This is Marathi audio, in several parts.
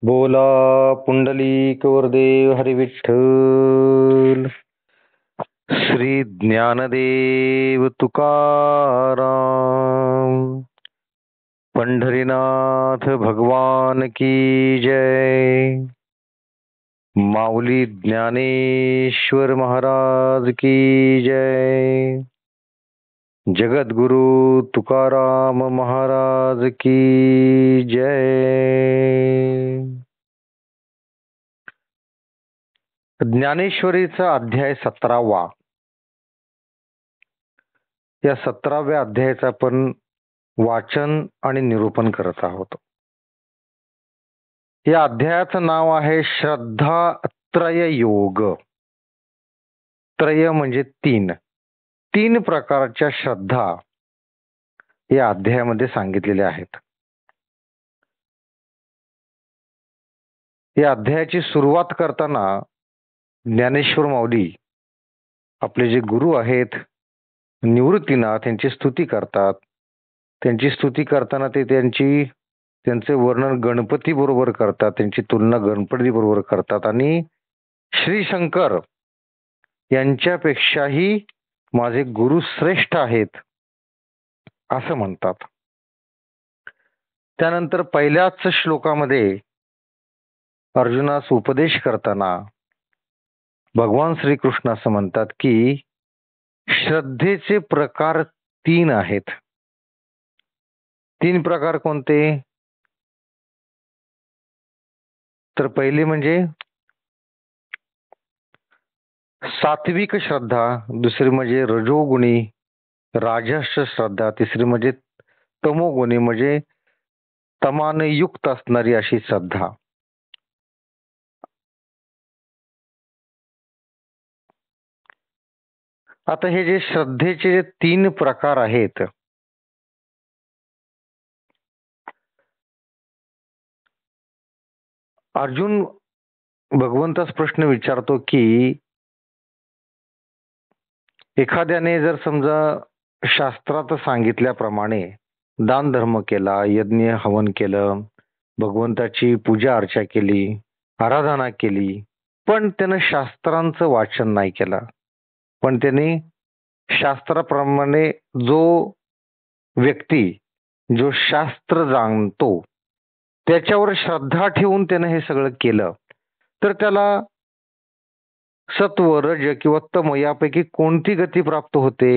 बोला पुंडलिक वरदेव हरी विठ्ठल. श्री ज्ञानदेव तुकाराम. पंढरीनाथ भगवान की जय. माऊली ज्ञानेश्वर महाराज की जय. जगद्गुरु तुकाराम महाराज की जय. ज्ञानेश्वरीचा अध्याय 17वा. या 17व्या अध्यायाचं आपण वाचन आणि निरूपण करत आहोत. या अध्यायाचं नाव आहे श्रद्धा त्रय योग. त्रय म्हणजे तीन प्रकारच्या श्रद्धा या अध्यायामध्ये सांगितलेल्या आहेत. या अध्यायाची सुरुवात करताना ज्ञानेश्वर माऊली आपले जे गुरु आहेत निवृत्तीनाथ यांची स्तुती करतात. त्यांची स्तुती करताना ते त्यांचे वर्णन गणपती बरोबर करतात, त्यांची तुलना गणपती बरोबर करतात आणि श्री शंकर यांच्यापेक्षाही माझे गुरु श्रेष्ठ आहेत असं म्हणतात. त्यानंतर पहिल्याच श्लोकामध्ये अर्जुनास उपदेश करताना भगवान श्रीकृष्ण असं म्हणतात की श्रद्धेचे प्रकार 3 आहेत. 3 प्रकार कोणते? तर पहिले म्हणजे सात्विक श्रद्धा, दुसरी म्हणजे रजोगुणी राजस श्रद्धा, तिसरी म्हणजे तमोगुणी म्हणजे तमाने युक्त असणारी अशी श्रद्धा. आता हे जे श्रद्धेचे जे 3 प्रकार आहेत अर्जुन भगवंतास प्रश्न विचारतो की एखाद्याने जर समजा शास्त्रात सांगितल्याप्रमाणे दान धर्म केला, यज्ञ हवन केलं, भगवंताची पूजा अर्चा केली, आराधना केली, पण त्यानं शास्त्रांचं वाचन नाही केलं, पण त्याने शास्त्राप्रमाणे जो व्यक्ती जो शास्त्र जाणतो त्याच्यावर श्रद्धा ठेवून त्यानं हे सगळं केलं तर त्याला सत्व रज किंवा तम यापैकी कोणती गती प्राप्त होते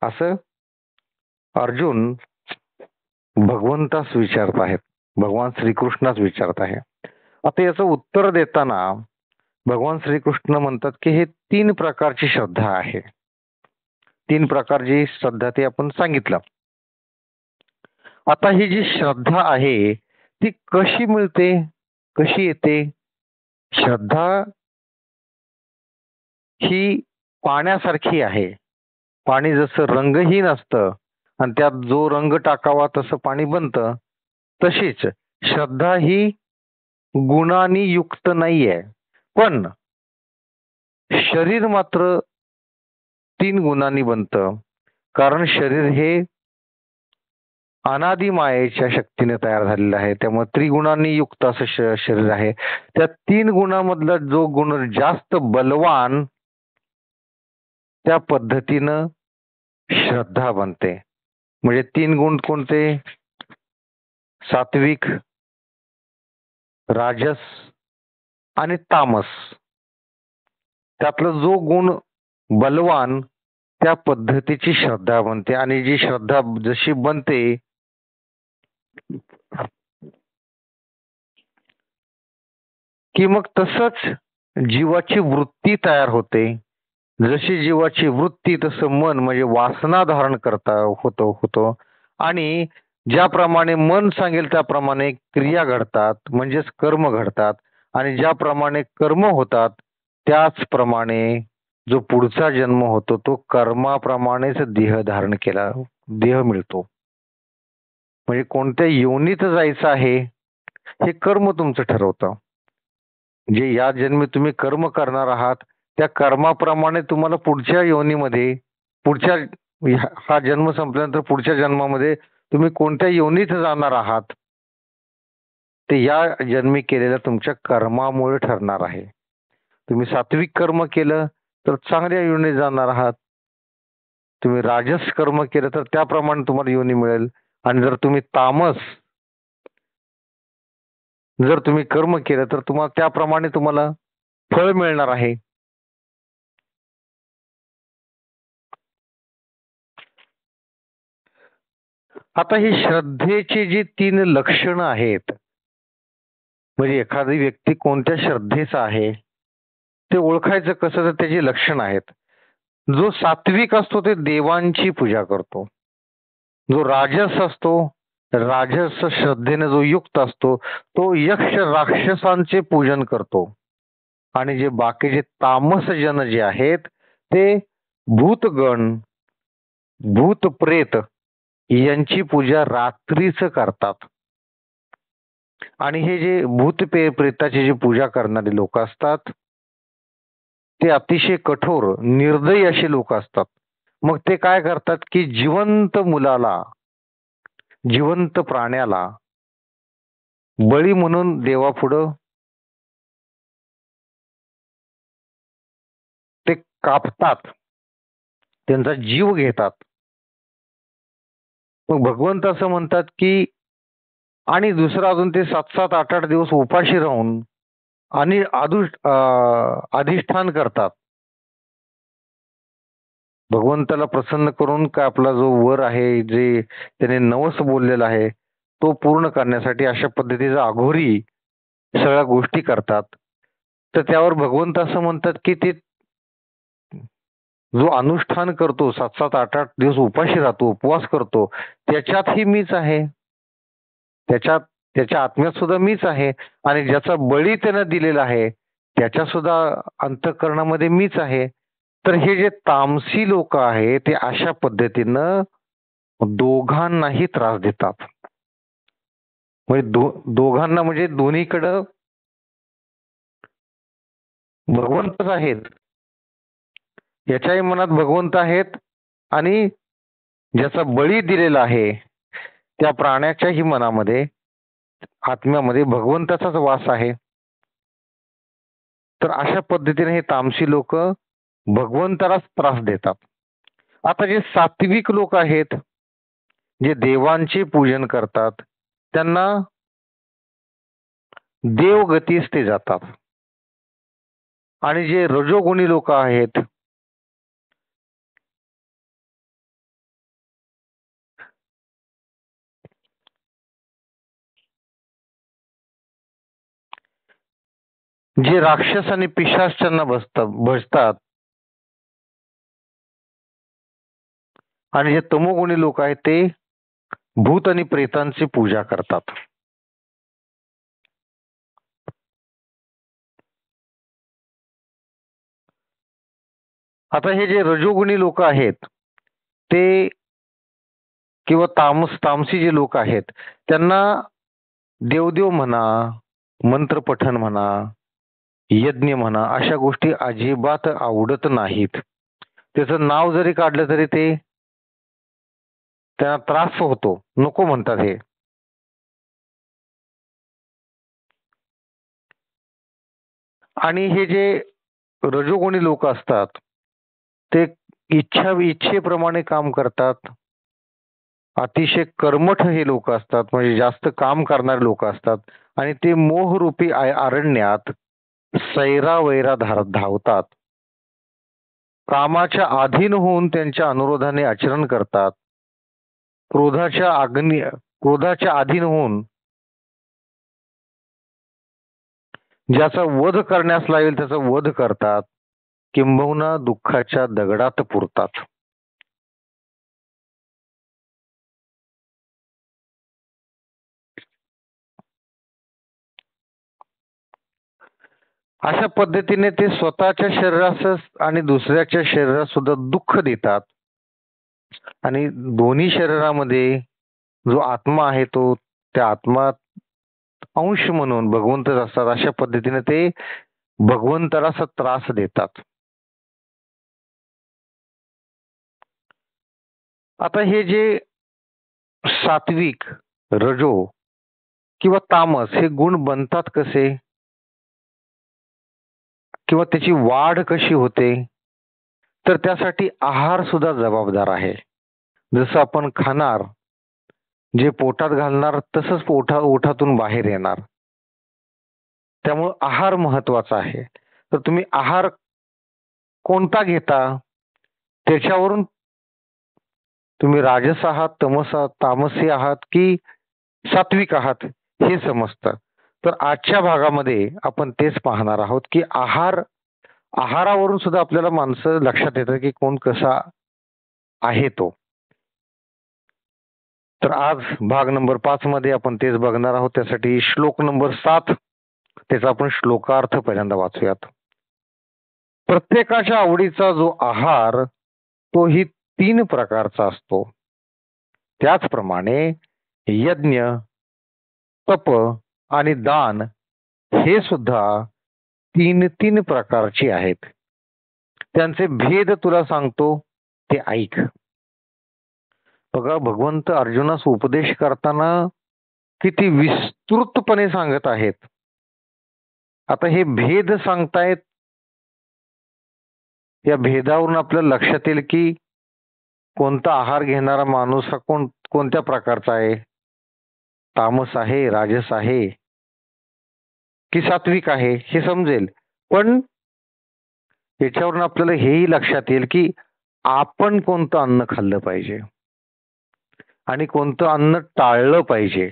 असं अर्जुन भगवंतास विचारत आहेत, भगवान श्रीकृष्णास विचारत आहे. आता याचं उत्तर देताना भगवान श्रीकृष्ण म्हणतात की हे 3 प्रकारची श्रद्धा आहे. 3 प्रकारची श्रद्धा ते आपण सांगितलं. आता ही जी श्रद्धा आहे ती कशी मिळते, कशी येते? श्रद्धा ही पाण्यासारखी आहे. पाणी जसं रंगहीन असतं आणि त्यात जो रंग टाकावा तसं पाणी बनतं, तशीच श्रद्धा ही गुणांनी युक्त नाहीये, पण शरीर मात्र 3 गुणांनी बनतं. कारण शरीर हे अनादि मायेच्या शक्तीने तयार झालेलं आहे, त्यामुळे त्रिगुणांनी युक्त असं शरीर आहे. त्या 3 गुणामधला जो गुण जास्त बलवान त्या पद्धतीनं श्रद्धा बनते. म्हणजे 3 गुण कोणते? सात्विक, राजस आणि तामस. त्यातला जो गुण बलवान त्या पद्धतीची श्रद्धा बनते आणि जी श्रद्धा जशी बनते की मग तसंच जीवाची वृत्ती तयार होते. जशी जीवाची वृत्ती तसं मन म्हणजे वासना धारण होतो आणि ज्याप्रमाणे मन सांगेल त्याप्रमाणे क्रिया घडतात, म्हणजेच कर्म घडतात आणि ज्याप्रमाणे कर्म होतात त्याचप्रमाणे जो पुढचा जन्म होतो तो कर्माप्रमाणेच देह धारण केला देह मिळतो. म्हणजे कोणत्या योनीत जायचं आहे हे कर्म तुमचं ठरवतं. जे या जन्मी तुम्ही कर्म करणार आहात त्या कर्माप्रमाणे तुम्हाला पुढच्या योनीमध्ये हा जन्म संपल्यानंतर पुढच्या जन्मामध्ये तुम्ही कोणत्या योनीत जाणार आहात ते या जन्मी केलेल्या तुमच्या कर्मामुळे ठरणार आहे. तुम्ही सात्विक कर्म केलं तर चांगल्या योनीत जाणार आहात. तुम्ही राजस कर्म केलं तर त्याप्रमाणे तुम्हाला योनी मिळेल. आणि जर तुम्ही तामस जर तुम्ही कर्म केलं तर तुम्हाला त्याप्रमाणे तुम्हाला फळ मिळणार आहे. आता ही श्रद्धेची जी 3 लक्षणं आहेत, म्हणजे एखादी व्यक्ती कोणत्या श्रद्धेचा आहे ते ओळखायचं कसं, तर त्याची लक्षणं आहेत. जो सात्विक असतो ते देवांची पूजा करतो. जो राजस असतो, राजस श्रद्धेने जो युक्त असतो तो यक्ष राक्षसांचे पूजन करतो. आणि जे बाकीचे तामस जन जे आहेत ते भूतगण, भूत प्रेत यांची पूजा रात्रीच करतात. आणि हे जे भूत प्रेताची जी पूजा करणारी लोक असतात ते अतिशय कठोर निर्दयी असे लोक असतात. मग ते काय करतात की जिवंत मुलाला, जिवंत प्राण्याला बळी म्हणून देवापुढं ते कापतात, त्यांचा जीव घेतात. मग भगवंत असं म्हणतात की आणि दुसरं अजून ते 7-7, 8-8 दिवस उपाशी राहून आणि अधिष्ठान करतात. भगवंताला प्रसन्न करून का आपला जो वर आहे, जे त्याने नवस बोललेला आहे तो पूर्ण करण्यासाठी अशा पद्धतीचा अघोरी सगळ्या गोष्टी करतात. तर त्यावर भगवंत असं म्हणतात की ते जो अनुष्ठान करतो, 7-7, 8-8 दिवस उपाशी राहतो, उपवास करतो, त्याच्यातही मीच आहे. त्याच्यात त्याच्या आत्म्यात सुद्धा मीच आहे. आणि ज्याचा बळी त्यानं दिलेला आहे त्याच्या सुद्धा अंतःकरणामध्ये मीच आहे. तर हे जे तामसी लोक आहे ते अशा पद्धतीनं दोघांनाही त्रास देतात. म्हणजे दोघांना म्हणजे दोन्हीकडं भगवंतच आहेत. याच्याही मनात भगवंत आहेत आणि ज्याचा बळी दिलेला आहे त्या प्राण्याच्याही मनामध्ये, आत्म्यामध्ये भगवंताचाच वास आहे. तर अशा पद्धतीने हे तामसी लोक भगवंतालाच त्रास देतात. आता जे सात्विक लोक आहेत, जे देवांचे पूजन करतात, त्यांना देवगतीस ते जातात. आणि जे रजोगुणी लोक आहेत, जे राक्षस आणि पिशाचांना भजतात, आणि जे तमोगुणी लोक आहेत ते भूत आणि प्रेतांची पूजा करतात. आता हे जे रजोगुणी लोक आहेत ते किंवा तामसी जे लोक आहेत त्यांना देवदेव म्हणा, मंत्रपठण म्हणा, यज्ञ म्हणा, अशा गोष्टी अजिबात आवडत नाहीत. त्याचं नाव जरी काढलं तरी ते त्यांना त्रास होतो, नको म्हणतात हे. आणि हे जे रजोगुणी लोक असतात ते इच्छेप्रमाणे काम करतात. अतिशय कर्मठ हे लोक असतात, म्हणजे जास्त काम करणारे लोक असतात. आणि ते मोहरूपी अरण्यात सैरावैरा धावतात. कामाच्या अधीन होऊन त्यांच्या अनुरोधाने आचरण करतात. क्रोधाच्या अधीन होऊन ज्याचा वध करण्यास लागेल त्याचा वध करतात, किंबहुना दुःखाच्या दगडात पुरतात. अशा पद्धतीने ते स्वतःच्या शरीरास आणि दुसऱ्याच्या शरीरास सुद्धा दुःख देतात. आणि दोन्ही शरीरामध्ये जो आत्मा आहे तो त्या आत्मा अंश म्हणून भगवंतच असतात. अशा पद्धतीने ते भगवंताला असा त्रास देतात. आता हे जे सात्विक, रजो किंवा तामस हे गुण बनतात कसे किंवा त्याची वाढ कशी होते, तर त्यासाठी आहार सुद्धा जबाबदार आहे. जसं आपण खाणार, जे पोटात घालणार तसंच ओठातून बाहेर येणार. त्यामुळं आहार महत्वाचा आहे. तर तुम्ही आहार कोणता घेता त्याच्यावरून तुम्ही राजस आहात, तामसी आहात की सात्विक आहात हे समजतं. तर आजच्या भागामध्ये आपण तेच पाहणार आहोत की आहारावरून सुद्धा आपल्याला माणसं लक्षात येतं की कोण कसा आहे तो. तर आज भाग नंबर 5 मध्ये आपण तेच बघणार आहोत. त्यासाठी श्लोक नंबर 7 त्याचा आपण श्लोकार्थ पहिल्यांदा वाचूयात. प्रत्येकाच्या आवडीचा जो आहार तोही 3 प्रकारचा असतो. त्याचप्रमाणे यज्ञ, तप आणि दान हे सुद्धा 3 प्रकारचे आहेत. त्यांचे भेद तुला सांगतो ते ऐक. बघा, भगवंत अर्जुनास उपदेश करताना किती विस्तृतपणे सांगत आहेत. आता हे भेद सांगतायत, या भेदावरून आपल्याला लक्षात येईल की कोणता आहार घेणारा माणूस हा कोणत्या प्रकारचा आहे, तामस आहे, राजस आहे की सात्विक आहे हे समजेल. पण याच्यावरून आपल्याला हेही लक्षात येईल की आपण कोणतं अन्न खाल्लं पाहिजे आणि कोणतं अन्न टाळलं पाहिजे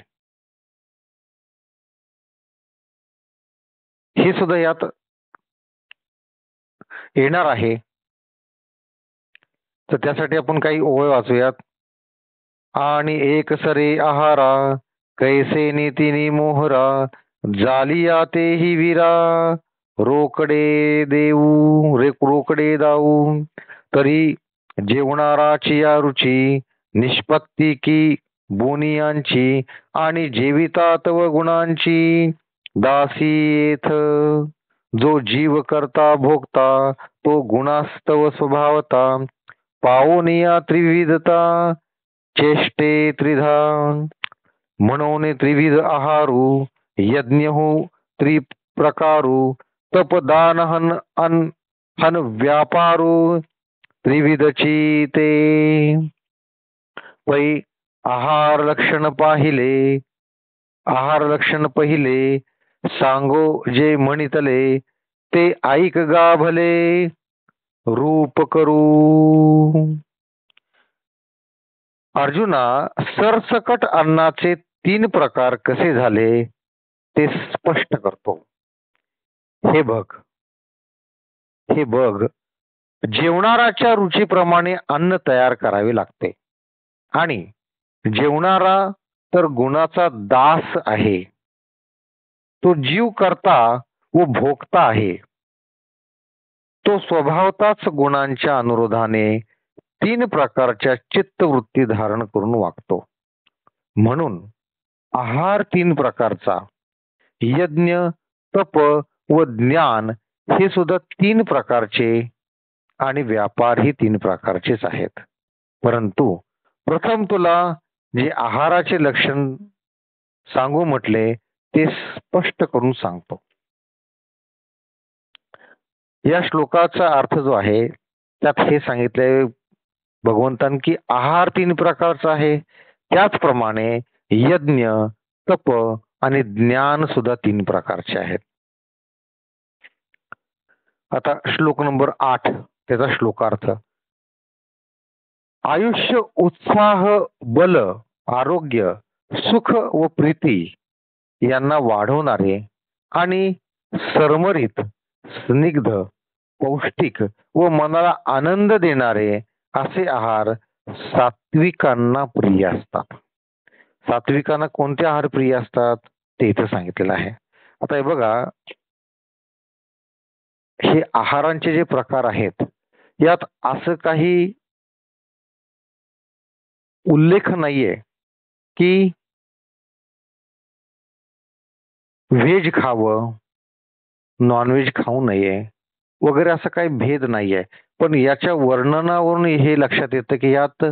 हे सुद्धा यात येणार आहे. तर त्यासाठी आपण काही ओळ वाचूयात. आणि एक सरे आहारा कैसे नीतीनी मोहरा जालिया तेही वीरा रोकडे दाऊ तरी जेवणाराची या रुची निष्पत्ती की बोनियांची आणि जेवितात गुणांची दासी येथ जो जीव करता भोगता तो गुणास्तव स्वभावता पावनिया त्रिविधता चेष्टे त्रिधा म्हणून त्रिविध आहारू यज्ञ हो त्रिप्रकारू तपदान हन व्यापारू त्रिविधची ते पै आहार लक्षण पहिले सांगो जे म्हणितले ते ऐक गा भले रूप करू. अर्जुना, सरसकट अन्नाचे 3 प्रकार कसे झाले ते स्पष्ट करतो. हे बघ, जेवणाराच्या रुचीप्रमाणे अन्न तयार करावे लागते आणि जेवणारा तर गुणाचा दास आहे. तो जीव करता व भोगता आहे. तो स्वभावताच गुणांच्या अनुरोधाने 3 प्रकारच्या चित्तवृत्ती धारण करून वागतो. म्हणून आहार 3 प्रकारचा, यज्ञ, तप व ज्ञान हे सुद्धा 3 प्रकारचे आणि व्यापार ही 3 प्रकारचेच आहेत. परंतु प्रथम तुला जे आहाराचे लक्षण सांगू म्हटले ते स्पष्ट करून सांगतो. या श्लोकाचा अर्थ जो आहे त्यात हे सांगितलंय भगवंतांनी की आहार 3 प्रकारचा आहे, त्याचप्रमाणे यज्ञ, तप आणि ज्ञान सुद्धा 3 प्रकारचे आहेत. आता श्लोक नंबर 8 त्याचा श्लोकार्थ. आयुष्य, उत्साह, बल, आरोग्य, सुख व प्रीती यांना वाढवणारे आणि सरमरीत, स्निग्ध, पौष्टिक व मनाला आनंद देणारे असे आहार सात्विकांना प्रिय असतात. सात्विकांना कोणते आहार प्रिय असतात ते इथं सांगितलेलं आहे. आता हे बघा, हे आहारांचे जे प्रकार आहेत यात असं काही उल्लेख नाहीये की व्हेज खावं, नॉनव्हेज खाऊ नये वगैरे, असं काही भेद नाहीये. पण याच्या वर्णनावरून हे लक्षात येतं की यात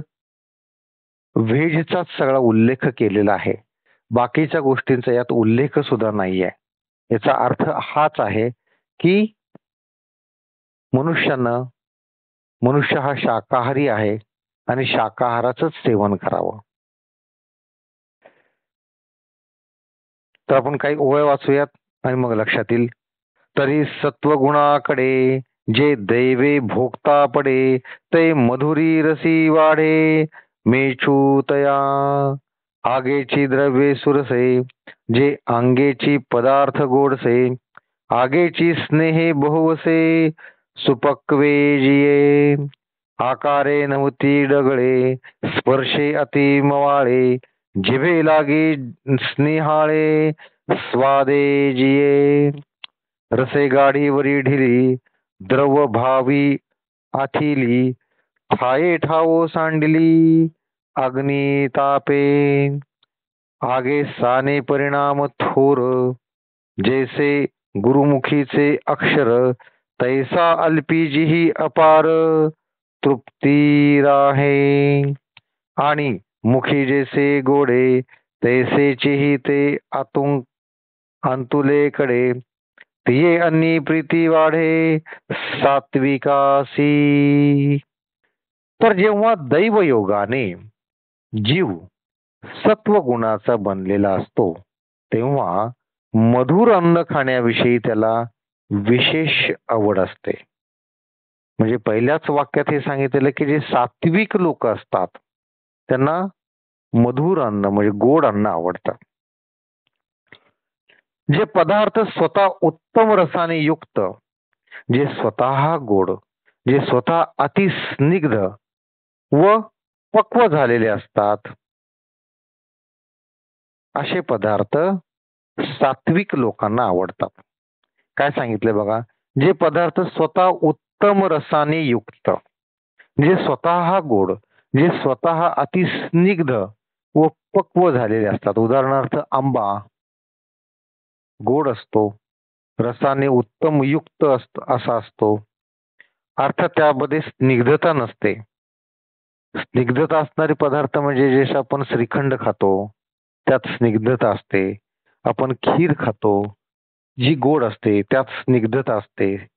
व्हेजचाच सगळा उल्लेख केलेला आहे. बाकीच्या गोष्टींचा यात उल्लेख सुद्धा नाहीये. याचा अर्थ हाच आहे की मनुष्य हा शाकाहारी आहे आणि शाकाहाराचंच सेवन करावं. तर आपण काही ओव्या वाचूयात आणि मग लक्षात येईल. तरी सत्वगुणाकडे जे दैवे भोगता पडे, ते मधुरी रसी वाढे मेछू तया. आगेची द्रव्ये सुरसे, जे अंगेची पदार्थ गोडसे. आगेची स्नेहे बहुवसे, सुपक्वे जिये. आकारे नव्हती डगळे, स्पर्शे अति मवाळे. जिभे लागे स्नेहाळे, स्वादे जिये. रसे गाढीवरी ढिली, द्रव भावी आथिली. ठाये ठावो सांडिली, अग्नी तापे. आगे साने परिणाम थोर, जैसे गुरुमुखीचे अक्षर. तैसा अल्पी जिही अपार, तृप्ती राहे. आणि मुखी जैसे गोडे, तैसेचेही ते अंतुलेकडे. तिये अन्नी प्रीती वाढे, सात्विकासी. तर जेव्हा दैवयोगाने जीव सत्वगुणाचा बनलेला असतो, तेव्हा मधुर अन्न खाण्याविषयी त्याला विशेष आवड असते. म्हणजे पहिल्याच वाक्यात हे सांगितलेलं की जे सात्विक लोक असतात त्यांना मधुर अन्न म्हणजे गोड अन्न आवडतं. जे पदार्थ स्वतः उत्तम रसाने युक्त, जे स्वतः गोड, जे स्वतः अतिस्निग्ध व पक्व झालेले असतात, असे पदार्थ सात्विक लोकांना आवडतात. काय सांगितले बघा, जे पदार्थ स्वतः उत्तम रसाने युक्त, जे स्वतः गोड, जे स्वतः अतिस्निग्ध व पक्व झालेले असतात. उदाहरणार्थ आंबा गोड असतो, रसाने उत्तम युक्त असा असतो, अर्थात त्यामध्ये स्निग्धता नसते. स्निग्धता असणारे पदार्थ म्हणजे जसे आपण श्रीखंड खातो त्यात स्निग्धता असते. आपण खीर खातो जी गोड असते त्यात स्निग्धता असते.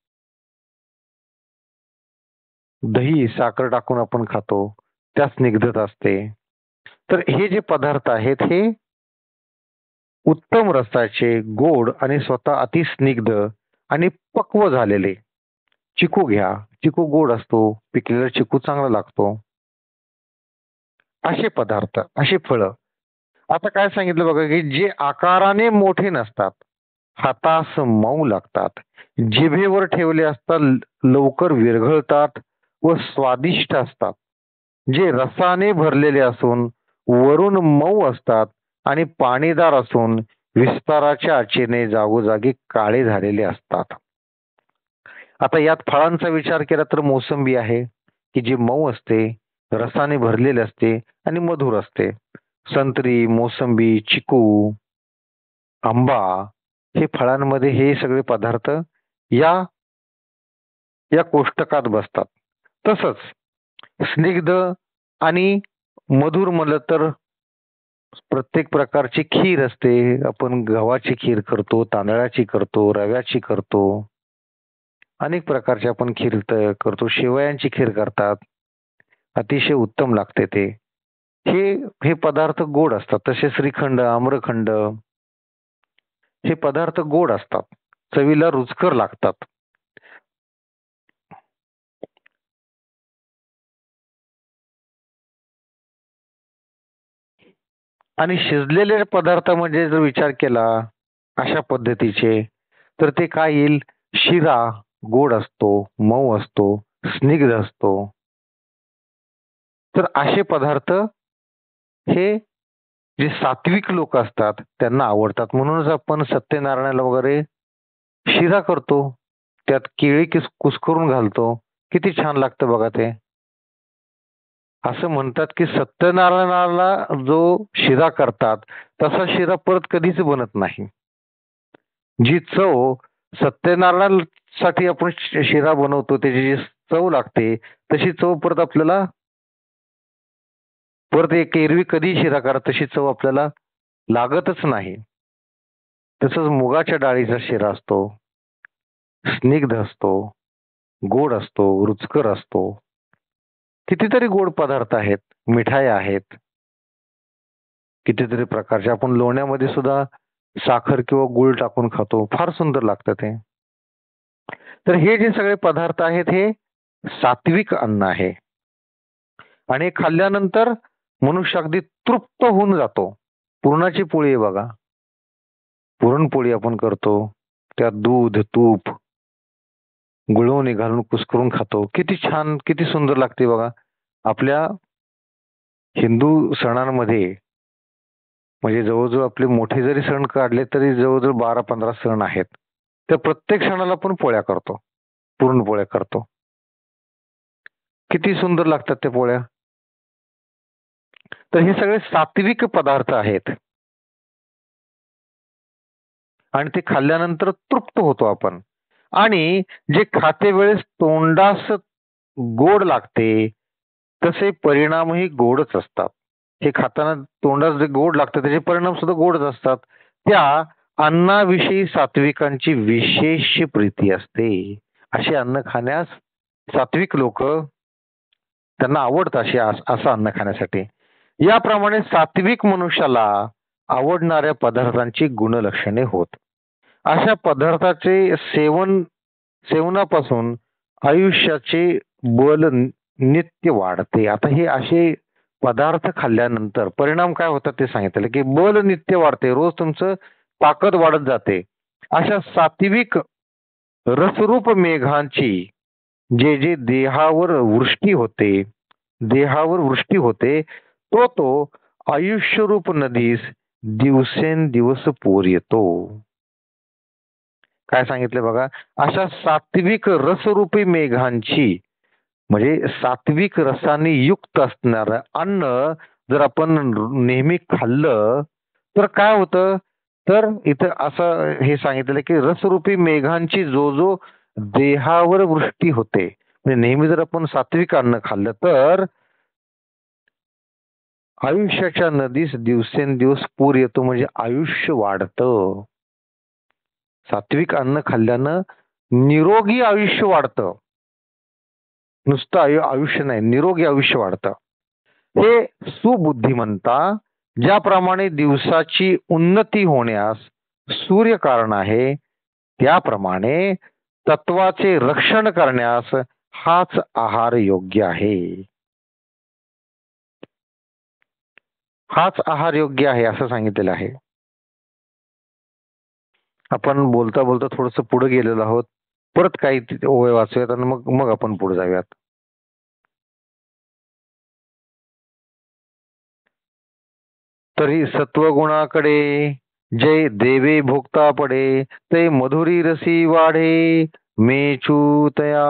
दही साखर टाकून आपण खातो त्यात स्निग्धता असते. तर हे जे पदार्थ आहेत हे उत्तम रसाचे, गोड आणि स्वतः अतिस्निग्ध आणि पक्व झालेले. चिकू घ्या, चिकू गोड असतो, पिकलेला चिकू चांगला लागतो. असे पदार्थ, असे फळं. आता काय सांगितलं बघा की जे आकाराने मोठे नसतात, हातास मऊ लागतात, जिभेवर ठेवले असतात लवकर विरघळतात व स्वादिष्ट असतात, जे रसाने भरलेले असून वरून मऊ असतात आणि पाणीदार असून विस्ताराच्या आचेने जागोजागी काळे झालेले असतात. आता यात फळांचा विचार केला तर मोसंबी आहे की जी मऊ असते, रसाने भरलेले असते आणि मधुर असते. संत्री, मोसंबी, चिकू, आंबा हे फळांमध्ये हे सगळे पदार्थ या या कोष्टकात बसतात. तसंच स्निग्ध आणि मधुर म्हणलं तर प्रत्येक प्रकारची खीर असते. आपण गव्हाची खीर करतो, तांदळाची करतो, रव्याची करतो, अनेक प्रकारची आपण खीर करतो. शेवयांची खीर करतात, अतिशय उत्तम लागते ते. हे पदार्थ गोड असतात. तसे श्रीखंड, आम्रखंड हे पदार्थ गोड असतात, चवीला रुचकर लागतात. आणि शिजलेले पदार्थ म्हणजे जर विचार केला अशा पद्धतीचे तर ते काय येईल, शिरा गोड असतो, मऊ असतो, स्निग्ध असतो. तर असे पदार्थ हे जे सात्विक लोक असतात त्यांना आवडतात. म्हणूनच आपण सत्यनारायणाला वगैरे शिरा करतो, त्यात केळी कुस्करून घालतो, किती छान लागतं बघा ते. असं म्हणतात की सत्यनारायणाला जो शिरा करतात तसा शिरा परत कधीच बनत नाही. जी चव सत्यनारायणासाठी आपण शिरा बनवतो त्याची जी चव लागते तशी चव परत आपल्याला परत एक एरवी कधी शिरा करा तशी चव आपल्याला लागतच नाही. तसंच मुगाच्या डाळीचा शिरा असतो, स्निग्ध असतो, गोड असतो, रुचकर असतो. कितीतरी गोड पदार्थ आहेत, मिठाई आहेत, कितीतरी प्रकारचे. आपण लोण्यामध्ये सुद्धा साखर किंवा गूळ टाकून खातो. फार सुंदर लागतं ते. तर हे जे सगळे पदार्थ आहेत हे सात्विक अन्न आहे आणि हे खाल्ल्यानंतर मनुष्य अगदी तृप्त होऊन जातो. पुरणाची पोळी आहे बघा. पुरणपोळी आपण करतो. त्यात दूध, तूप, गुळवणी घालून कुस्करून खातो. किती छान, किती सुंदर लागते बघा. आपल्या हिंदू सणांमध्ये म्हणजे जवळजवळ आपले मोठे जरी सण काढले तरी जवळजवळ 12-15 सण आहेत. तर प्रत्येक सणाला आपण पोळ्या करतो. पुरणपोळ्या करतो. किती सुंदर लागतात त्या पोळ्या. तर हे सगळे सात्विक पदार्थ आहेत आणि ते खाल्ल्यानंतर तृप्त होतो आपण. आणि जे खाते वेळेस तोंडास गोड लागते तसे परिणामही गोडच असतात. हे खाताना तोंडास जे गोड लागतं त्याचे परिणाम सुद्धा गोडच असतात. त्या अन्नाविषयी सात्विकांची विशेष प्रीती असते. असे अन्न खाण्यास सात्विक लोक त्यांना आवडतं असं अन्न खाण्यासाठी. याप्रमाणे सात्विक मनुष्याला आवडणाऱ्या पदार्थांची गुणलक्षणे होत. अशा पदार्थाचे सेवनापासून आयुष्याचे बल नित्य वाढते. आता हे असे पदार्थ खाल्ल्यानंतर परिणाम काय होतात ते सांगितलं की बल नित्य वाढते. रोज तुमचं ताकद वाढत जाते. अशा सात्विक रसरूप मेघांची जे जे देहावर वृष्टी होते तो आयुष्यरूप नदीस दिवसेंदिवस पूर येतो. काय सांगितलं बघा. अशा सात्विक रसरूपी मेघांची म्हणजे सात्विक रसाने युक्त असणारं अन्न जर आपण नेहमी खाल्लं तर काय होतं. तर इथं असं हे सांगितलेलं की रसरूपी मेघांची जो देहावर वृष्टी होते. म्हणजे नेहमी जर आपण सात्विक अन्न खाल्लं तर आयुष्याच्या नदीस दिवसेंदिवस पूर येतो. म्हणजे आयुष्य वाढतं. सात्विक अन्न खाल्ल्यानं निरोगी आयुष्य वाढतं. नुसतं आयुष्य नाही, निरोगी आयुष्य वाढतं. हे सुबुद्धिमंता ज्याप्रमाणे दिवसाची उन्नती होण्यास सूर्य कारण आहे त्याप्रमाणे तत्वाचे रक्षण करण्यास हाच आहार योग्य आहे. हाच आहार योग्य आहे असं सांगितलेलं आहे. आपण बोलता बोलता थोडस पुढे गेलेलो आहोत. परत काही ओळ वाचूयात आणि मग आपण पुढे जाऊयात. तरी सत्वगुणाकडे जय देवे भोगता पडे ते मधुरी रसी वाढे मेचूतया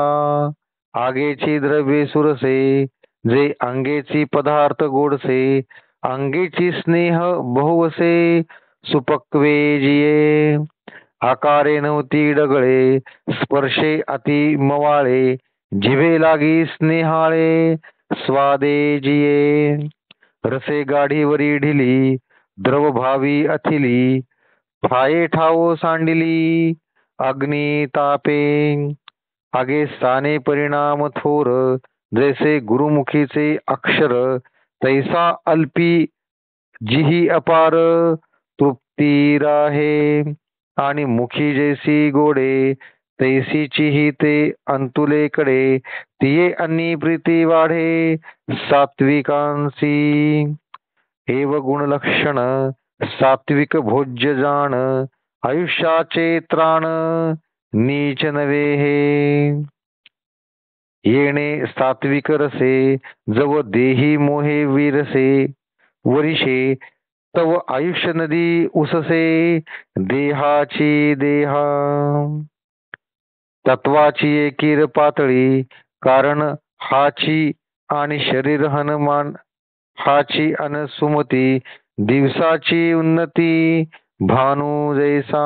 आगेची द्रव्ये सुरसे जे अंगेची पदार्थ गोडसे अंगेची स्नेह बहुवसे सुपक्वे जिये आकारे नव्हती डगळे स्पर्शे अति मवाळे जिभे लागी स्नेहाळे स्वादे जिये रसे गाढीवरी ढिली द्रव भावी अथिली ठाये ठावो सांडिली अग्नी तापे आगे स्थाने परिणाम थोर जैसे गुरुमुखीचे अक्षर तैसा अल्पी जिही अपार तृप्ती राहे आणि मुखी जैसी गोडे तैसीचीही ते अंतुलेकडे तिये अन्नी प्रीती वाढे सात्विकांसी एव गुणलक्षण सात्विक भोज्य जाण आयुष्याचे त्राण नीच नवे हे येणे सात्विक रसे जव देही मोहे विरसे वरिषे तव आयुष्य नदी उससे देहाची देहा तत्वाची एकीर पातळी कारण हाची आणि शरीर हनुमान हाची अन सुमती दिवसाची उन्नती भानू जैसा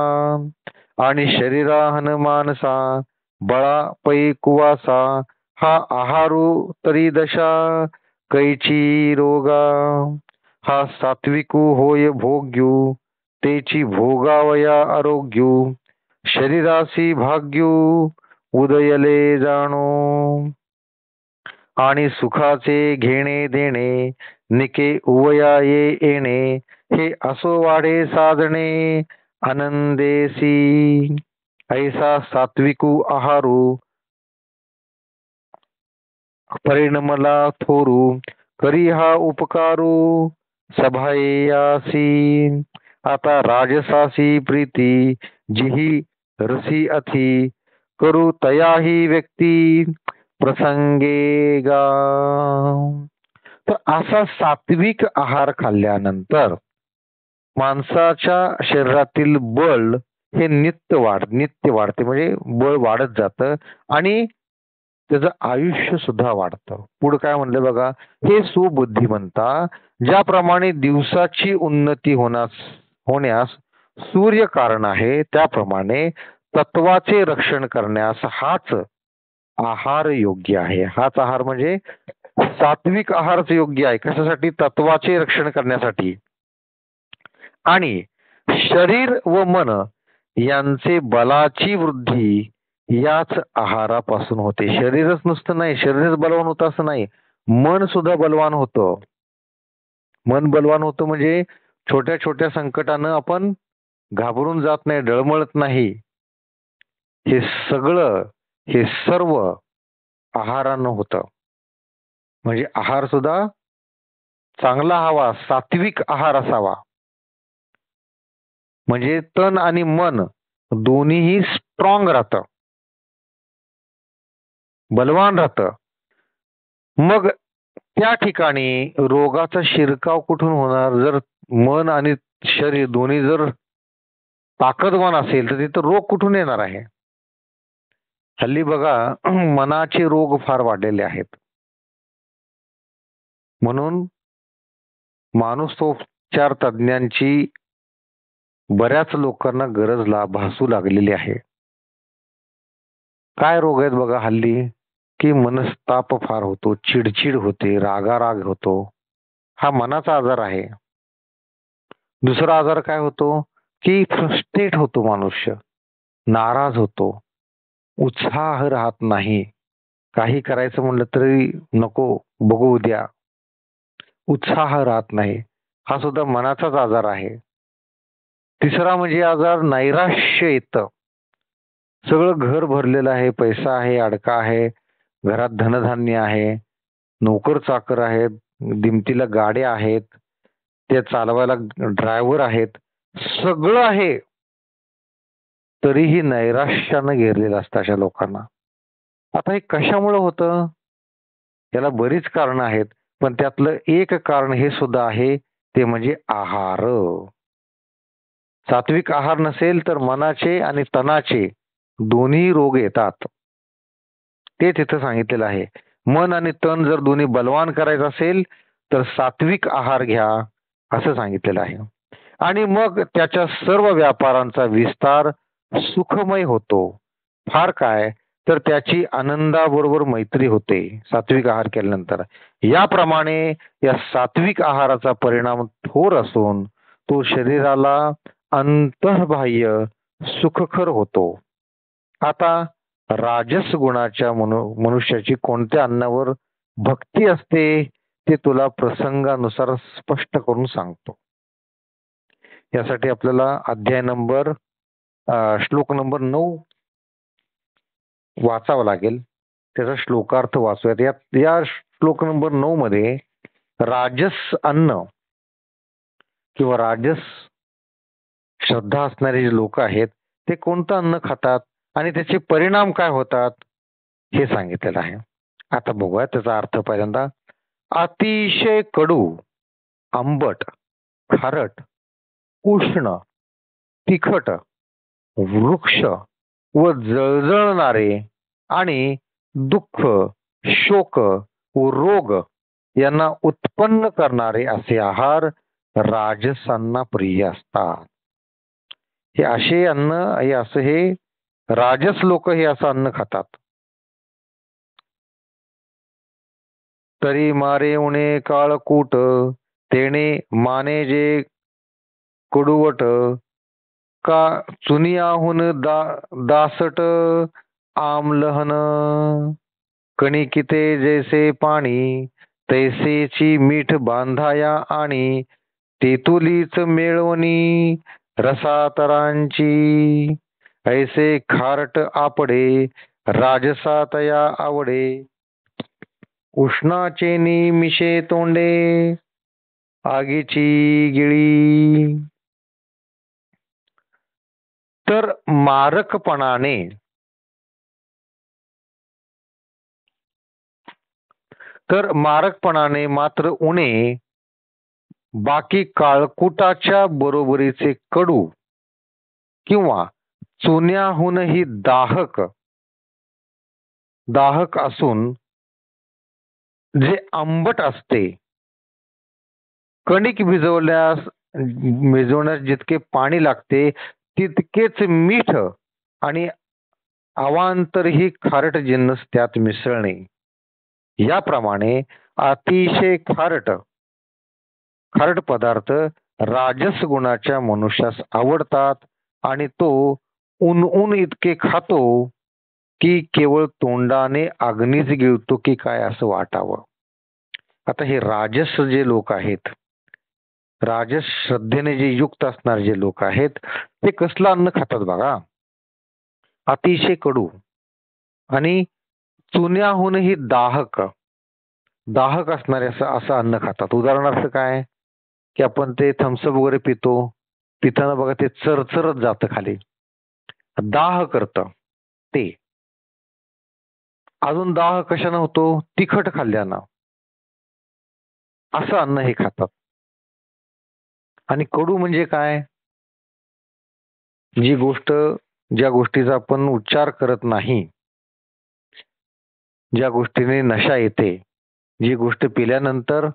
आणि शरीरा हनुमानसा बळा पै कुवासा हा आहारू तरी दशा कैची रोगा हा सात्विकू होय भोग्यू, तेची भोगावया आरोग्यू, शरीरासी भाग्यू, उदयले जाणो. आणि सुखाचे घेणे देणे, निके उवया येणे, हे असो वाढे साधणे आनंदेसी. ऐसा सात्विकू आहारू, परिणमला थोरू, करी हा उपकारू, सभायासी. आता राजसासी प्रीती, जिही रसी अथी, करू तयाही व्यक्ती, प्रसंगेगा. तर असा सात्विक आहार खाल्ल्यानंतर माणसाच्या शरीरातील बळ हे नित्य वाढते, म्हणजे बळ वाढत जातं आणि त्याचं आयुष्य सुद्धा वाढतं. पुढे काय म्हणलं बघा, हे सुबुद्धिमंता, ज्याप्रमाणे दिवसाची उन्नती होण्यास सूर्य कारण आहे, त्याप्रमाणे तत्वाचे रक्षण करण्यास हाच आहार योग्य आहे. हाच आहार म्हणजे सात्विक आहारच योग्य आहे. कशासाठी? तत्वाचे रक्षण करण्यासाठी. आणि शरीर व मन यांचे बलाची वृद्धी याच आहारापासून होते. शरीरच नुसतं नाही, शरीरच बलवान होतं असं नाही, मन सुद्धा बलवान होतं. मन बलवान होतं म्हणजे छोट्या छोट्या संकटानं आपण घाबरून जात नाही, डळमळत नाही. हे सर्व आहारानं होतं. म्हणजे आहार सुद्धा चांगला हवा, सात्विक आहार असावा. म्हणजे तन आणि मन दोन्हीही स्ट्रॉंग राहतं, बलवान राहतं. मग त्या ठिकाणी रोगाचा शिरकाव कुठून होणार? जर मन आणि शरीर दोन्ही जर ताकदवान असेल तर तिथं रोग कुठून येणार आहे? हल्ली बघा मनाचे रोग फार वाढलेले आहेत. म्हणून मानसोपचार तज्ञांची बऱ्याच लोकांना गरज भासू लागलेली आहे. काय रोग आहेत बघा हल्ली, की मनस्ताप फार होतो, चिडचिड होते, रागाराग होतो. हा मनाचा आजार आहे. दुसरा आजार काय होतो, की फ्रस्ट्रेट होतो मनुष्य, नाराज होतो, उत्साह राहत नाही. काही करायचं म्हणलं तरी नको, बघू उद्या, उत्साह राहत नाही. हा सुद्धा मनाचाच आजार आहे. तिसरा म्हणजे आजार नैराश्य येतं. सगळं घर भरलेलं आहे, पैसा आहे, अडका आहे, घरात धनधान्य आहे, नोकर चाकर आहेत, दिमतीला गाड्या आहेत, ते चालवायला ड्रायव्हर आहेत, सगळं आहे, तरीही नैराश्यानं घेरलेलं असतं अशा लोकांना. आता हे कशामुळे होतं? याला बरीच कारणं आहेत, पण त्यातलं एक कारण हे सुद्धा आहे, ते म्हणजे आहार. सात्विक आहार नसेल तर मनाचे आणि तनाचे दोन्ही रोग येतात. ते तिथं सांगितलेलं आहे. मन आणि तन जर दोन्ही बलवान करायचं असेल तर सात्विक आहार घ्या असं सांगितलेलं आहे. आणि मग त्याच्या सर्व व्यापारांचा विस्तार सुखमय होतो. फार काय तर त्याची आनंदाबरोबर मैत्री होते सात्विक आहार केल्यानंतर. याप्रमाणे या सात्विक आहाराचा परिणाम थोर असून तो शरीराला अंतर्बाह्य सुखकर होतो. आता राजस गुणाच्या मनुष्याची कोणत्या अन्नावर भक्ती असते ते तुला प्रसंगानुसार स्पष्ट करून सांगतो. यासाठी आपल्याला अध्याय नंबर श्लोक नंबर 9 वाचावा लागेल. त्याचा श्लोकार्थ वाचूयात. या श्लोक नंबर 9 मध्ये राजस अन्न किंवा राजस श्रद्धा असणारे जे लोक आहेत ते कोणतं अन्न खातात आणि त्याचे परिणाम काय होतात हे सांगितलेलं आहे. आता बघूया त्याचा अर्थ. पहिल्यांदा, अतिशय कडू, आंबट, खारट, उष्ण, तिखट, वृक्ष व जळजळणारे आणि दुःख, शोक व रोग यांना उत्पन्न करणारे असे आहार राजसांना प्रिय असतात. हे असे अन्न हे राजस लोक हे असं अन्न खातात. तरी मारे उणे काळकूट, तेणे माने जे कडुवट, का चुनियाहून दासट आमलहन, कणिकिते जैसे पाणी तैसेची मीठ बांधाया आणि तेतुलीच मिळवणी रसातरांची, ऐसे खारट आपडे राजसातया आवडे, उष्णाचे मिशे तोंडे आगीची गिळी. तर मारकपणाने मात्र उणे, बाकी काळकुटाच्या बरोबरीचे कडू किंवा चुन्याहूनही दाहक असून जे आंबट असते. कणिक भिजवण्यास जितके पाणी लागते तितकेच मीठ आणि अवांतरही खारट जिन्नस त्यात मिसळणे. याप्रमाणे अतिशय खारट पदार्थ राजस गुणाच्या मनुष्यास आवडतात आणि तो उन इतके खातो की केवळ तोंडाने अग्नीच गिळतो की काय असं वाटावं. आता हे राजस जे लोक आहेत, राजस श्रद्धेने जे युक्त असणारे जे लोक आहेत, ते कसलं अन्न खातात बघा. अतिशय कडू आणि चुन्याहूनही दाहक असणारे असं अन्न खातात. उदाहरणार्थ काय, की आपण ते थम्सअप वगैरे पिताना बघा ते चरचरत जातं खाली, दाह करतं ते. अजून दाह कशानं होतो, तिखट खाल्ल्यानं. असं अन्न हे खातात. आणि कडू म्हणजे काय, ज्या गोष्टीचा आपण उच्चार करत नाही, ज्या गोष्टीने नशा येते, जी गोष्ट पिल्यानंतर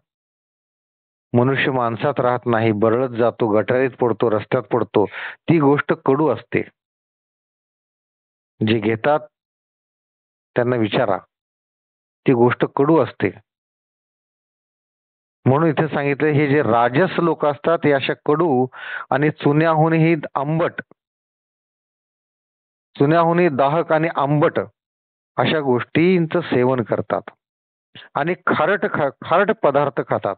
मनुष्य माणसात राहत नाही, बरळत जातो, गटारीत पडतो, रस्त्यात पडतो, ती गोष्ट कडू असते. जे घेतात त्यांना विचारा, ती गोष्ट कडू असते. म्हणून इथे सांगितलं, हे जे राजस लोक असतात हे अशा कडू आणि चुन्याहूनही दाहक आणि आंबट अशा गोष्टींचं सेवन करतात आणि खारट पदार्थ खातात.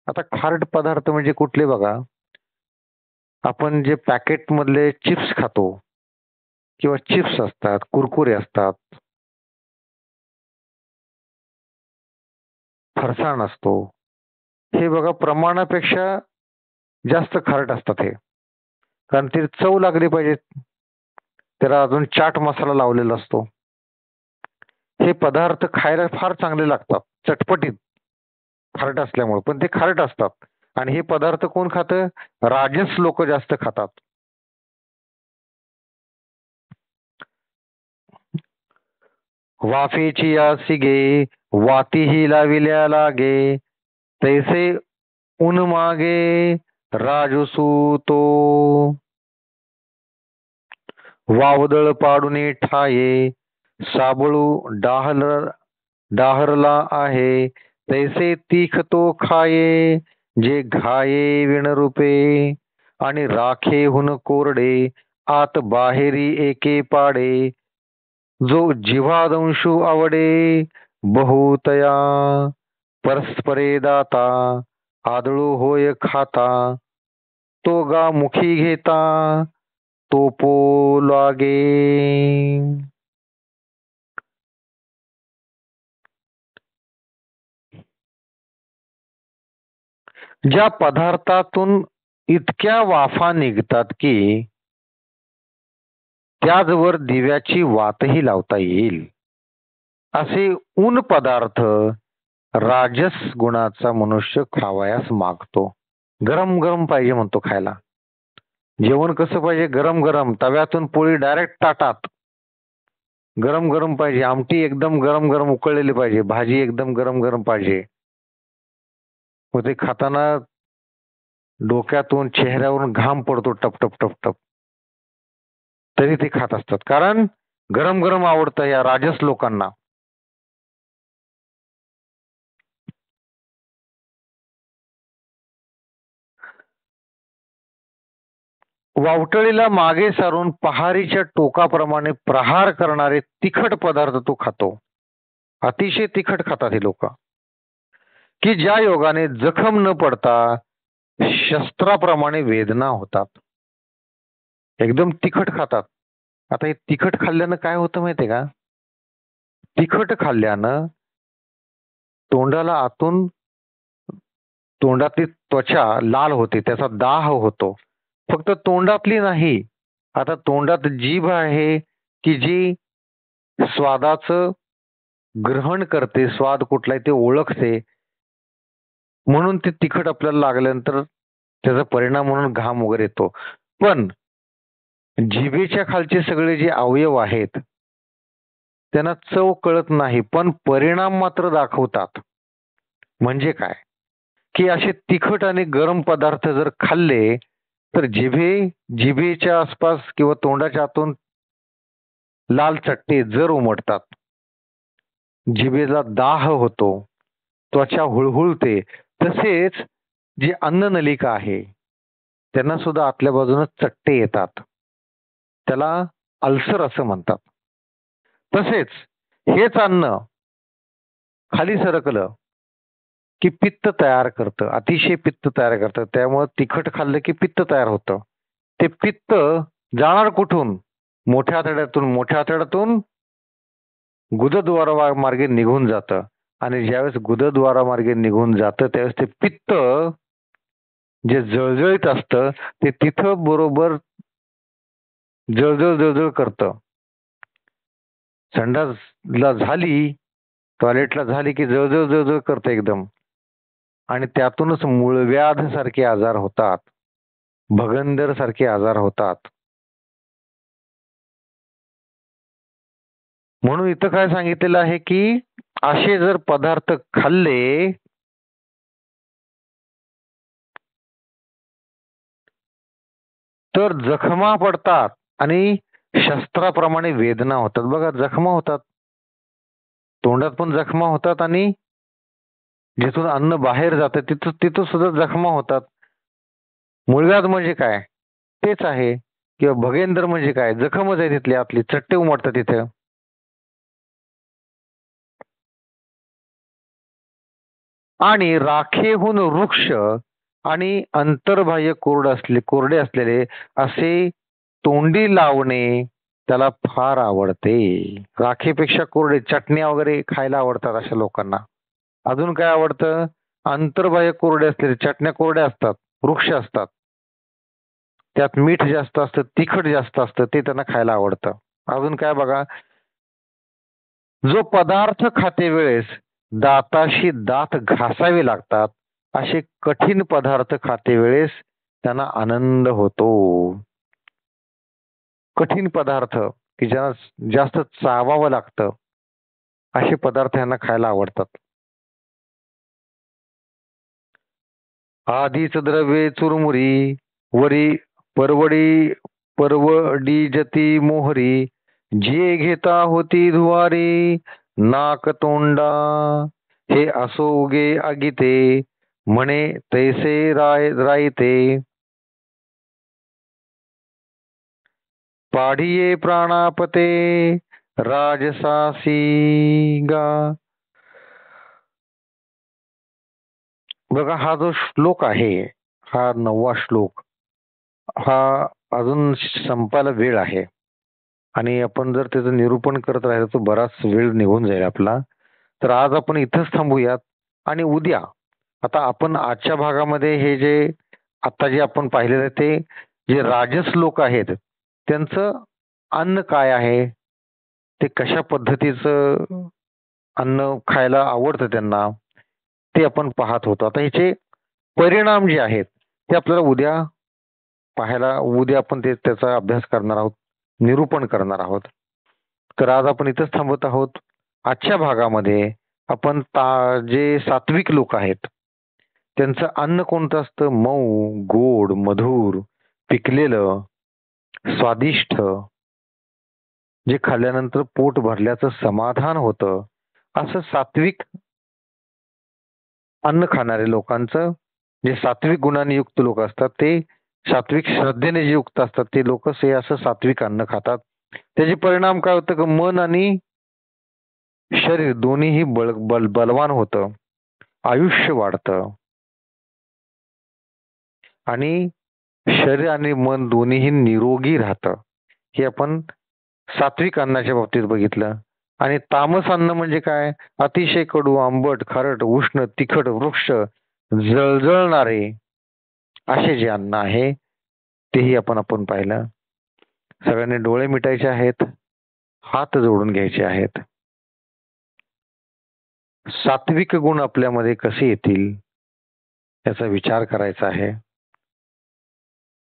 आता खारट पदार्थ म्हणजे कुठले बघा, आपण जे पॅकेट मधले चिप्स खातो किंवा चिप्स असतात, कुरकुरे असतात, फरसाण असतो, हे बघा प्रमाणापेक्षा जास्त खारट असतात. हे कारण ते चव लागली पाहिजे, त्याला अजून चाट मसाला लावलेला असतो. हे पदार्थ खायला फार चांगले लागतात, चटपटीत, खारट असल्यामुळे, पण ते खारट असतात. आणि हे पदार्थ कोण खातं, राजस लोक जास्त खातात. वाफेची या सिगे वातीही लाविल्या लागे, तैसे उन मागे राजसू तो, वावदळ पाडूने ठाये साबळू डाहरला आहे, तैसे तीख तो खाये जे घाये विणरूपे, आणि राखेहून कोरडे आत बाहेरी एके पाडे, जो जिव्हादंशू आवडे बहुतया, परस्परे दाता आदळू होय खाता, तो गा मुखी घेता तो लागे. ज्या पदार्थातून इतक्या वाफा निघतात की त्याचवर दिव्याची वातही लावता येईल, असे ऊन पदार्थ राजस गुणाचा मनुष्य खावयास मागतो. गरम गरम पाहिजे म्हणतो खायला. जेवण कसं पाहिजे, गरम गरम, तव्यातून पोळी डायरेक्ट ताटात, गरम गरम पाहिजे. आमटी एकदम गरम गरम उकळलेली पाहिजे, भाजी एकदम गरम गरम पाहिजे. मग ते खाताना डोक्यातून चेहऱ्यावरून घाम पडतो टप टप टप टप, तरी ते खात असतात, कारण गरम गरम आवडतं या राजस लोकांना. वावटळीला मागे सारून पहारीच्या टोकाप्रमाणे प्रहार करणारे तिखट पदार्थ तो खातो. अतिशय तिखट खातात हे लोक, की ज्या योगाने जखम न पडता शस्त्राप्रमाणे वेदना होतात. एकदम तिखट खातात. आता हे तिखट खाल्ल्यानं काय होतं माहितीये का? तिखट खाल्ल्यानं तोंडाला आतून तोंडातली त्वचा लाल होते, त्याचा दाह होतो. फक्त तोंडातली नाही, आता तोंडात जीभ आहे की जी स्वादाचं ग्रहण करते, स्वाद कुठलाय ते ओळखते. म्हणून ते तिखट आपल्याला लागल्यानंतर त्याचा परिणाम म्हणून घाम वगैरे येतो. पण जिभेच्या खालचे सगळे जे अवयव आहेत त्यांना चव कळत नाही, पण परिणाम मात्र दाखवतात. म्हणजे काय, की असे तिखट आणि गरम पदार्थ जर खाल्ले तर जिभेच्या आसपास किंवा तोंडाच्या आतून लाल चट्टे जर उमटतात, जिभेला दाह होतो, त्वचा हुळहुळते. तसेच जी अन्ननलिका आहे त्यांना सुद्धा आतल्या बाजूने चट्टे येतात. त्याला अल्सर असं म्हणतात. तसेच हेच अन्न खाली सरकलं की पित्त तयार करतं, अतिशय पित्त तयार करतं. त्यामुळे तिखट खाल्लं की पित्त तयार होतं. ते पित्त जाणार कुठून? मोठ्या आतड्यातून. मोठ्या आतड्यातून गुदद्वारामार्गे निघून जातं आणि ज्यावेळेस गुदद्वारामार्गे निघून जातं त्यावेळेस ते पित्त जे जळजळीत असतं ते तिथं बरोबर जळजळ करतं. संडासला झाली, टॉयलेटला झाली की जळजळ करतं एकदम, आणि त्यातूनच मूळव्याध सारखे आजार होतात, भगंदर सारखे आजार होतात. म्हणून इथं काय सांगितलेलं आहे की असे जर पदार्थ खाल्ले तर जखमा पडतात आणि शस्त्राप्रमाणे वेदना होतात. बघा, जखमा होतात, तोंडात पण जखमा होतात आणि जिथून अन्न बाहेर जातं तिथं सुद्धा जखमा होतात. मूळव्याध म्हणजे काय? तेच आहे. किंवा भगेंद्र म्हणजे काय? जखमच आहे तिथली, आपली चट्टे उमटतात तिथे. आणि राखेहून वृक्ष आणि अंतर्बाह्य कोरडे असलेले असे तोंडी लावणे त्याला फार आवडते. राखेपेक्षा कोरडे, चटण्या वगैरे खायला आवडतात अशा लोकांना. अजून काय आवडतं? अंतर्बाह्य कोरडे असलेले, चटण्या कोरड्या असतात, वृक्ष असतात, त्यात मीठ जास्त असतं, तिखट जास्त असतं, ते त्यांना खायला आवडतं. अजून काय बघा, जो पदार्थ खाते वेळेस दाताशी दात घासावे लागतात असे कठीण पदार्थ खाते वेळेस त्यांना आनंद होतो. कठीण पदार्थ की ज्यांना जास्त चावावं लागतं असे पदार्थ यांना खायला आवडतात. आधीच द्रव्ये चुरमुरी, वरी परवडी जती मोहरी, जे घेता होती धुवारी, नाक तोंडा हे असो उगे आगीते, म्हणे तैसे राईते. पाढिये प्राणापते राजसासी गा. बघा, हा जो श्लोक आहे, हा 9वा श्लोक, हा अजून संपायला वेळ आहे आणि आपण जर त्याचं निरूपण करत राहिलो तर बराच वेळ निघून जाईल आपला. तर आज आपण इथंच थांबूयात आणि उद्या, आता आपण आजच्या भागामध्ये हे जे आता जे आपण पाहिलेलं ते जे राजस लोक आहेत त्यांचं अन्न काय आहे, ते कशा पद्धतीचं अन्न खायला आवडतं त्यांना, ते आपण पाहत होतो. आता ह्याचे परिणाम जे आहेत ते आपल्याला उद्या आपण त्याचा अभ्यास करणार आहोत, निरूपण करणार आहोत. तर आज आपण इथंच थांबत आहोत. आजच्या भागामध्ये आपण जे सात्विक लोक आहेत त्यांचं अन्न कोणतं असतं? मऊ, गोड, मधुर, पिकलेलं, स्वादिष्ट, जे खाल्ल्यानंतर पोट भरल्याचं समाधान होतं, असं सात्विक अन्न खाणारे लोकांचं, जे सात्विक गुणांनी युक्त लोक असतात ते सात्विक श्रद्धेने जे युक्त असतात ते लोक हे असं सात्विक अन्न खातात. त्याचे परिणाम काय होतं की मन आणि शरीर दोन्हीही बलवान होतं, आयुष्य वाढतं आणि शरीर आणि मन दोन्हीही निरोगी राहतं. हे आपण सात्विक अन्नाच्या बाबतीत बघितलं. आणि तामस अन्न म्हणजे काय? अतिशय कडू, आंबट, खारट, उष्ण, तिखट, वृक्ष, जळजळणारे असे जे अन्न आहे तेही आपण पाहिलं. सगळ्यांनी डोळे मिटायचे आहेत, हात जोडून घ्यायचे आहेत. सात्विक गुण आपल्यामध्ये कसे येतील याचा विचार करायचा आहे.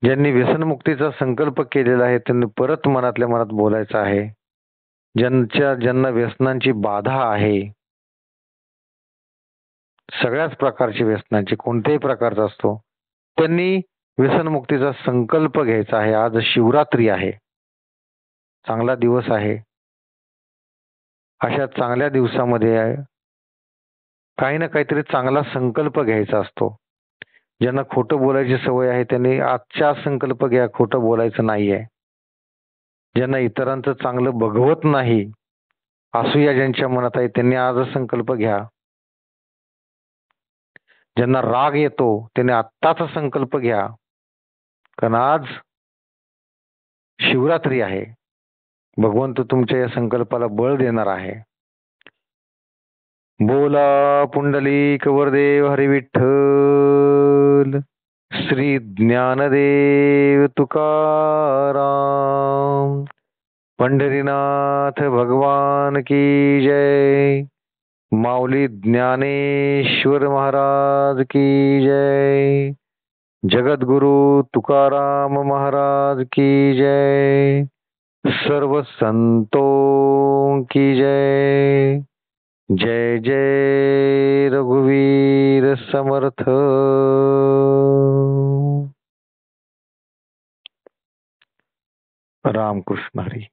ज्यांनी व्यसनमुक्तीचा संकल्प केलेला आहे त्यांनी परत मनातल्या मनात बोलायचं आहे. ज्यांना व्यसनांची बाधा आहे, सगळ्याच प्रकारची व्यसनांची, कोणत्याही प्रकारचा असतो, त्यांनी व्यसनमुक्तीचा संकल्प घ्यायचा आहे. आज शिवरात्री आहे, चांगला दिवस आहे. अशा चांगल्या दिवसामध्ये काही ना काहीतरी चांगला संकल्प घ्यायचा असतो. ज्यांना खोटं बोलायची सवय आहे त्यांनी आजचा संकल्प घ्या, खोटं बोलायचं नाहीये. ज्यांना इतरांचं चांगलं बघवत नाही, असूया ज्यांच्या मनात आहे, त्यांनी आज संकल्प घ्या. ज्यांना राग येतो त्यांनी आत्ताचा संकल्प घ्या, कारण आज शिवरात्री आहे. भगवंत तुमच्या या संकल्पाला बळ देणार आहे. बोला पुंडलिक वरदेव हरी विठ्ठल. श्री ज्ञानदेव तुकाराम. पंढरीनाथ भगवान की जय. माऊली ज्ञानेश्वर महाराज की जय. जगद्गुरु तुकाराम महाराज की जय. सर्व संतों की जय. जय जय रघुवीर समर्थ. रामकृष्ण हरी.